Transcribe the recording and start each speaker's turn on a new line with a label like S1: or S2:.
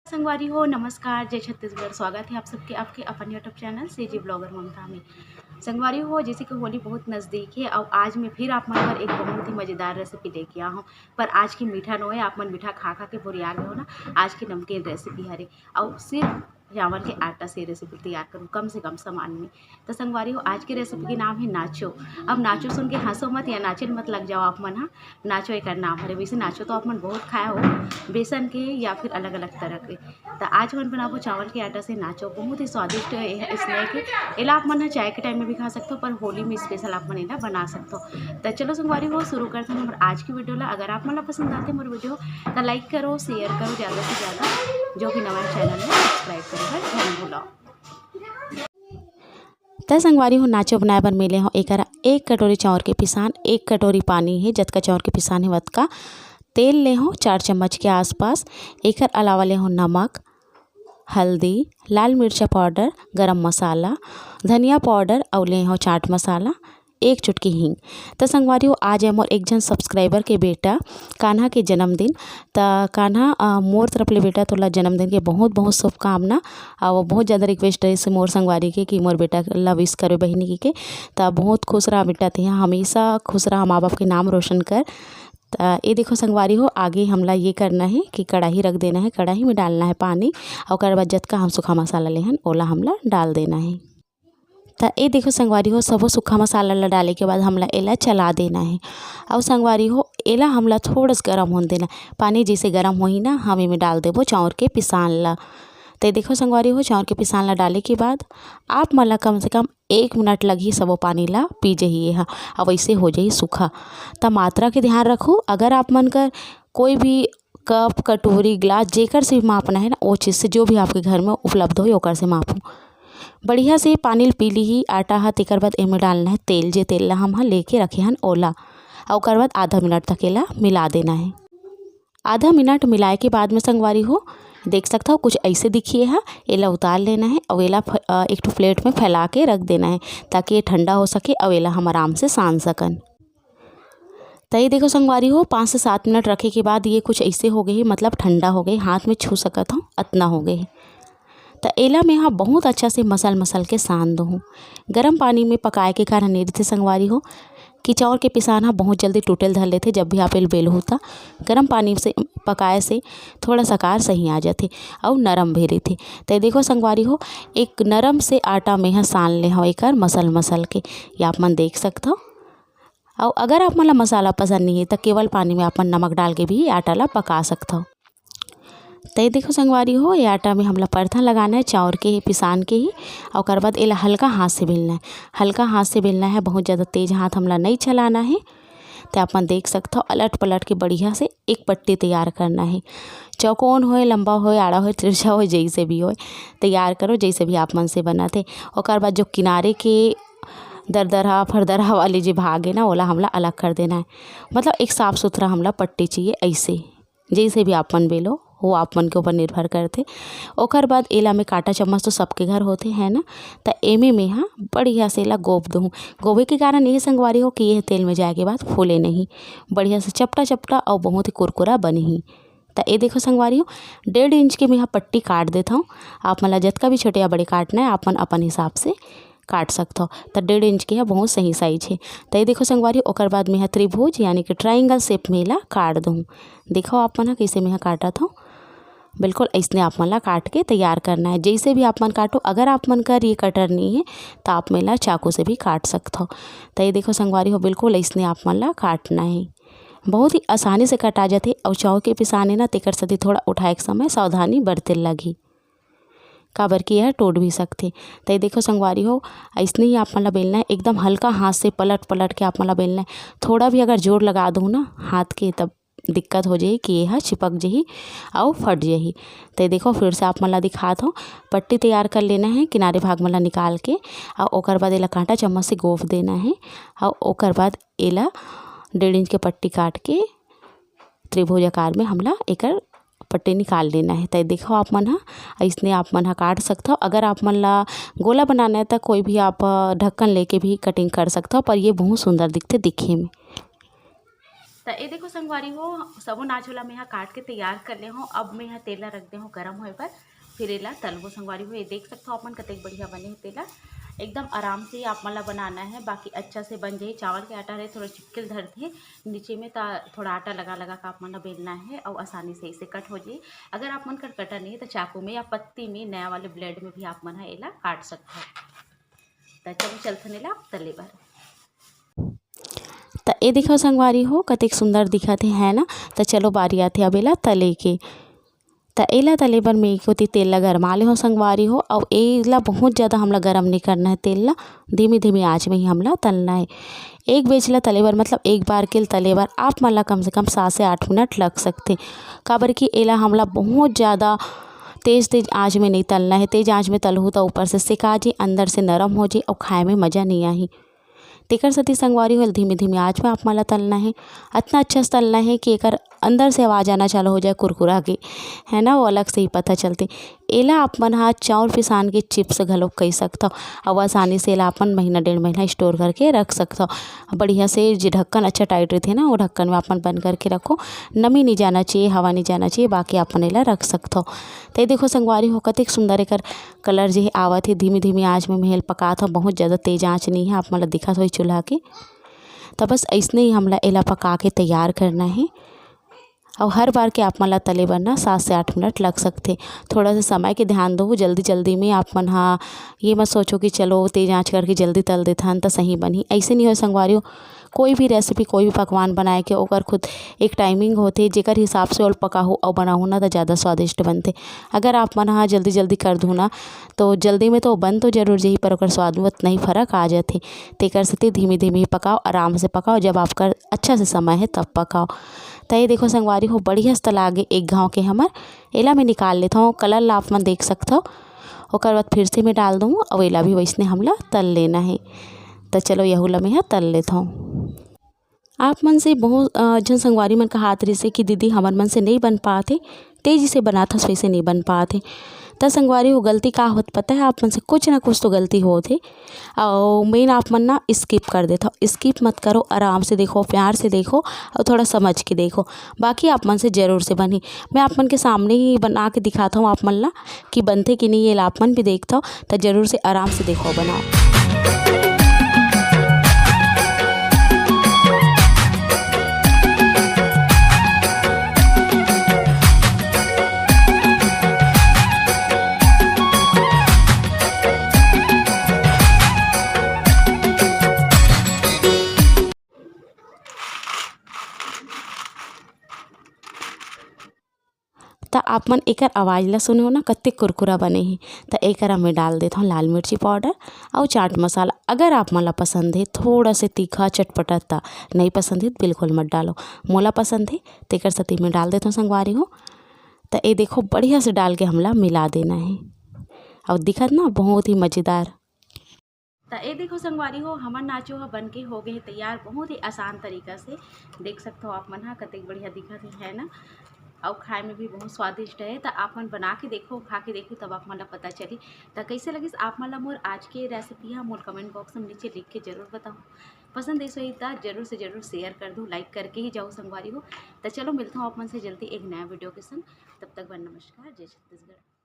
S1: संगवारी हो नमस्कार, जय छत्तीसगढ़। स्वागत है आप सबके आपके अपन यूट्यूब चैनल सीजी ब्लॉगर ममता में। संगवारी हो जैसे कि होली बहुत नज़दीक है और आज मैं फिर आप मन पर एक बहुत ही मज़ेदार रेसिपी लेके आया हूँ। पर आज की मीठा नो है, आप मन मीठा खा खा के बोरिया गए हो ना। आज की नमकीन रेसिपी हरे और सिर्फ चावल के आटा से रेसिपी तैयार करूँ कम से कम सामान में। तो संगवारी हो आज की रेसिपी के नाम है नाचो। अब नाचो सुन के हंसो मत या नाचे मत लग जाओ आप मन। हाँ, नाचो एक नाम हरे। वैसे नाचो तो आप मन बहुत खाया हो, बेसन के या फिर अलग अलग तरह के। तो आज मन बनाबो चावल के आटा से नाचो, बहुत ही स्वादिष्ट स्नैक है। एला आप मन चाय के टाइम में भी खा सकते हो, पर होली में स्पेशल आप मन एला बना सकते हो। तो चलो संगवारी हो शुरू करते हैं हमारे आज की वीडियो ला। अगर आप मन ला पसंद आते मोर वीडियो तो लाइक करो, शेयर करो ज़्यादा से ज़्यादा। जो भी नवा चैनल में सब्सक्राइब करेगा ध्यान भूलो। त संगवारी हो नाचो बनाए बर मिले हो एक कटोरी चाउर के पिसान, एक कटोरी पानी है, जतका चाउर के पिसान है वतका तेल ले हो 4 चम्मच के आसपास। एकर अलावा ले हो नमक, हल्दी, लाल मिर्चा पाउडर, गरम मसाला, धनिया पाउडर और ले हो चाट मसाला, एक चुटकी हींग। तो संगवारी हो आज है मोर एक जन सब्सक्राइबर के बेटा कान्हा के जन्मदिन। तो कान्हा मोर तरफ ले बेटा तोला जन्मदिन के बहुत बहुत शुभकामना। और बहुत ज़्यादा रिक्वेस्ट है से मोर संगवारी के कि मोर बेटा ला विश करे बहिनी के। तो बहुत खुश रहा बेटा, ते हमेशा खुश रहा, माँ बाप के नाम रोशन कर। ये देखो संगवारी हो आगे हमला ये करना है कि कढ़ाई रख देना है, कढ़ाई में डालना है पानी और ओकर बाद जतका हम सूखा मसाला लेहन ओला हमला डाल देना है। तो ये देखो संगवारी हो सबो सूखा मसाला ला डाले के बाद हमला एला चला देना है। और संगवारी हो एला हमला थोड़ा सा गर्म होने देना। पानी जैसे गर्म होही ना हम इमें डाल देबो चाउर के पिसान ला। तो देखो संगवारी हो चाउर के पिसान ला डाले के बाद आप मला कम से कम 1 मिनट लगी सबो पानी ला पी जहिए हा और वैसे हो जाही सूखा। तो मात्रा के ध्यान रखो, अगर आप मन कर कोई भी कप कटोरी गिलास जेकर से मापना है ना वो चीज़ से जो भी आपके घर में उपलब्ध हो ओकर से मापो। बढ़िया से पानी पी ली ही आटा हा, तेकर बाद एमे डालना है तेल, जे तेल ला हम हा लेके रखे हन ओला और ओकर बाद आधा मिनट तक एला मिला देना है। आधा मिनट मिलाए के बाद में संगवारी हो देख सकता हो कुछ ऐसे दिखिए है। एला उतार लेना है और एला एक तो प्लेट में फैला के रख देना है ताकि ये ठंडा हो सके और एला हम आराम से सान सकन। तो ये देखो संगवारी हो 5 से 7 मिनट रखे के बाद ये कुछ ऐसे हो गए, मतलब ठंडा हो गए, हाथ में छू सकत हूँ अतना हो गए। तो एला में हाँ बहुत अच्छा से मसल के सान दूँ। गर्म पानी में पकाए के कारण ये थे संगवारी हो कि चाउर के पिसान हाँ बहुत जल्दी टूटल धर लेते। जब भी आप एल बेल होता गर्म पानी से पकाए से थोड़ा सकार सही आ जाते और नरम भी रहते। तो देखो संगवारी हो एक नरम से आटा में हाँ सान ले हो एक मसल के, या आप मन देख सकते हो। और अगर आप मला मसाला पसंद नहीं है तो केवल पानी में आप नमक डाल के भी आटा ला पका सकते हो। तो ये देखो संगवारी हो ये आटा में हमला परथा लगाना है चाउर के ही पिसान के ही और ओकर बाद एला हल्का हाथ से बेलना है, हल्का हाथ से बेलना है, बहुत ज़्यादा तेज़ हाथ हमला नहीं चलाना है। तो आप देख सकते हो अलट पलट के बढ़िया से एक पट्टी तैयार करना है। चौकोन होए, लंबा होए, आड़ा होए, तिरछा होए, जैसे भी होए तैयार करो, जैसे भी आप मन से बनाते। ओकर बाद जो किनारे के दरदरा फरदरा वाली जो भाग है ना ओला हमला अलग कर देना है। मतलब एक साफ़ सुथरा हमला पट्टी चाहिए, ऐसे जैसे भी आप मन बेलो वो आप मन के ऊपर निर्भर करते। ओकर बाद एला में काटा चम्मच तो सबके घर होते हैं ना। तो एमे में हाँ बढ़िया से एला गोप दूँ। गोबे के कारण ये संगवारी हो कि ये तेल में जाए के बाद फूले नहीं, बढ़िया से चपटा चपटा और बहुत ही कुरकुरा बनी ही। तो ये देखो संगवारी हो 1.5 इंच के मैं यहाँ पट्टी काट देता हूँ। आप मला जतका भी छोटे या बड़े काटना है आप मन अपन हिसाब से काट सकते हो। तो 1.5 इंच के है बहुत सही साइज है। तो ये देखो संगवारी ओकर बाद में त्रिभुज यानी कि ट्राइंगल शेप में ला काट दूँ। देखो आप मन कैसे मैं काटा था, बिल्कुल ऐसने आप मन ला काट के तैयार करना है। जैसे भी आप मन काटो, अगर आप मन कर ये कटर नहीं है तो आप मेला चाकू से भी काट सकते हो। तो ये देखो संगवारी हो बिल्कुल ऐसने आप मन ला काटना है, बहुत ही आसानी से कटा जाते। और चाउ के पिसाने ना तेकर सदी थोड़ा उठाए के समय सावधानी बरते लगी, काबर की यह टूट भी सकते। तो ये देखो संगवारी हो ऐसने ही आप मन ला बेलना है, एकदम हल्का हाथ से पलट पलट के आप मन ला बेलना है। थोड़ा भी अगर जोर लगा दूँ ना हाथ के तब दिक्कत हो जाही कि यह चिपक जही और फट जही। तो देखो फिर से आप मन ला दिखात हो, पट्टी तैयार कर लेना है किनारे भाग मन ला निकाल के और ओकर बाद एला कांटा चम्मच से गोफ देना है और ओकर बाद एला 1.5 इंच के पट्टी काट के त्रिभुज आकार में हमला एकर पट्टी निकाल लेना है। तो देखो आप मन हा ऐसने आप मन हा काट सकते हो। अगर आप मन ला गोला बनाना है तो कोई भी आप ढक्कन लेके भी कटिंग कर सकते हो, पर ये बहुत सुंदर दिखते दिखे में। तो ये देखो संगवारी हो सबो नाचोला में यहाँ काट के तैयार कर ले हो। अब मैं यहाँ तेला रख दे हो गर्म होए पर, फिर एला तलबो संगवारी हो। ये देख सकते हो अपन कतेक बढ़िया बने हो तेला। एकदम आराम से आप मन ला बनाना है, बाकी अच्छा से बन जाए। चावल के आटा रहे थोड़ा चिपकिल धरते नीचे में, थोड़ा आटा लगा लगा का आप मन ला बेलना है और आसानी से इसे कट हो जाए। अगर आप मन कर कटा नहीं है तो चाकू में या पत्ती में नया वाले ब्लेड में भी आप मन एला काट सकते हो। तो चलो चलथन एला तले बर। तो ये देखो संगवारी हो कतेक सुंदर दिखत है ना। तो चलो बारी आथे अब एला तले के। तो एला तले बर में कोती तेल ला गरमा ले हो संगवारी हो। और एला बहुत ज़्यादा हमला गरम नहीं करना है, तेल ला धीमी धीमी आँच में ही हमला तलना है। एक बेच ला तले बर मतलब एक बार के तले बर आप मन ला कम से कम 7 से 8 मिनट लग सकते। काबर कि एला हमला बहुत ज़्यादा तेज़ आँच में नहीं तलना है। तेज़ आँच में तलहूँ तो ऊपर से सिका जी, अंदर से नरम हो जाए और खाए में मज़ा नहीं आही। तेकर सती संगवारी हो धीमी धीमी आँच में आप मन ला तलना है। इतना अच्छा से तलना है कि एकर अंदर से आवाज़ आना चालू हो जाए कुरकुरा के, है ना, वो अलग से ही पता चलते। एला आप मन हा चाउर पिसान के चिप्स घलोक कही सकता हो। और आसानी से एला अपन महीना 1.5 महीना स्टोर करके रख सकता हो। बढ़िया से जो ढक्कन अच्छा टाइट रहते ना, वो ढक्कन में अपन बंद करके रखो। नमी नहीं जाना चाहिए, हवा नहीं जाना चाहिए, बाकी अपन एला रख सकता हो। तो देखो संगवारी हो कतेक सुंदर एकर कलर जो है आवत है। धीमी धीमी आँच में मेहल पकात हो, बहुत ज़्यादा तेज़ आँच नहीं है। आप मन ला दिखत होई चूल्हा के। तो बस ऐसने ही हमला एला पका के तैयार करना है। और हर बार के आप मन ला तले बर ना 7 से 8 मिनट लग सकते। थोड़ा सा समय के ध्यान दो, जल्दी जल्दी में आप मन हा ये मत सोचो कि चलो तेज़ आँच करके जल्दी तल देथन तो सही बनी। ऐसे नहीं हो संगवारी हो। कोई भी रेसिपी कोई भी पकवान बनाए के ओकर खुद एक टाइमिंग होते, जेकर हिसाब से ओल पकाहू और बनाहू ना तो ज़्यादा स्वादिष्ट बनते। अगर आप मन हा जल्दी जल्दी कर दू ना तो जल्दी में तो बन तो जरूर जाही, पर ओकर स्वाद में उतना ही फर्क आ जाते। तेकर सेती धीमी धीमी पकाओ, आराम से पकाओ, जब आपका अच्छा से समय है तब पकाओ। तो ये देखो संगवारी हो बढ़िया से तला आगे एक घाव के हमर एला में निकाल लेता हूँ। कलर ला आप मन देख सकते हो। ओकर बाद फिर से मैं डाल दूँ और एला भी वैसने हमला तल लेना है। तो चलो यहू ला मैं तल लेता हूँ। आप मन से बहुत जन संगवारी मन का हाथ रही से कि दीदी हमर मन से नहीं बन पाते, तेजी से बनात हस वैसे नहीं बन पाते। त संगवारी हो गलती का होत पता है, आप मन से कुछ ना कुछ तो गलती होत है। और मेन आप मन ना स्किप कर देता हो। स्किप मत करो, आराम से देखो, प्यार से देखो और थोड़ा समझ के देखो। बाकी आप मन से ज़रूर से बनी। मैं आप मन के सामने ही बना के दिखाता हूँ आप मन ला कि बनते कि नहीं, ये आप मन भी देखता हो तो ज़रूर से आराम से देखो बनाओ। तो आप मन एकर आवाज़ ला सुने हो ना कत्ते कुरकुरा बने ही। तो एकरा में डाल देता हूँ लाल मिर्ची पाउडर और चाट मसाला। अगर आप मन ला पसंद है थोड़ा से तीखा चटपटा, नहीं पसंद है बिल्कुल मत डालो। मोला पसंद है तो एकर सती में डाल देता हूँ संगवारी हो। तो ये देखो बढ़िया से डाल के हमला मिला देना है और दिखत ना बहुत ही मज़ेदार। तो ये देखो संगवारी हो हमर नाचो ह बन के हो गए है तैयार, बहुत ही आसान तरीका से। देख सकते हो आप मन हा कतेक बढ़िया दिखत है ना, और खाए में भी बहुत स्वादिष्ट है। तो आप मन बना के देखो, खा के देखो, तब आप मन ला पता चली। तो कैसे लगिस आप मन ला मोर आज के रेसिपी हा मोर कमेंट बॉक्स में नीचे लिख के जरूर बताओ। पसंद है सही तो जरूर से जरूर शेयर कर दो, लाइक करके ही जाओ संगवारी हो। तो चलो मिलता हूँ आप मन से जल्दी एक नया वीडियो के संग। तब तक नमस्कार, जय छत्तीसगढ़।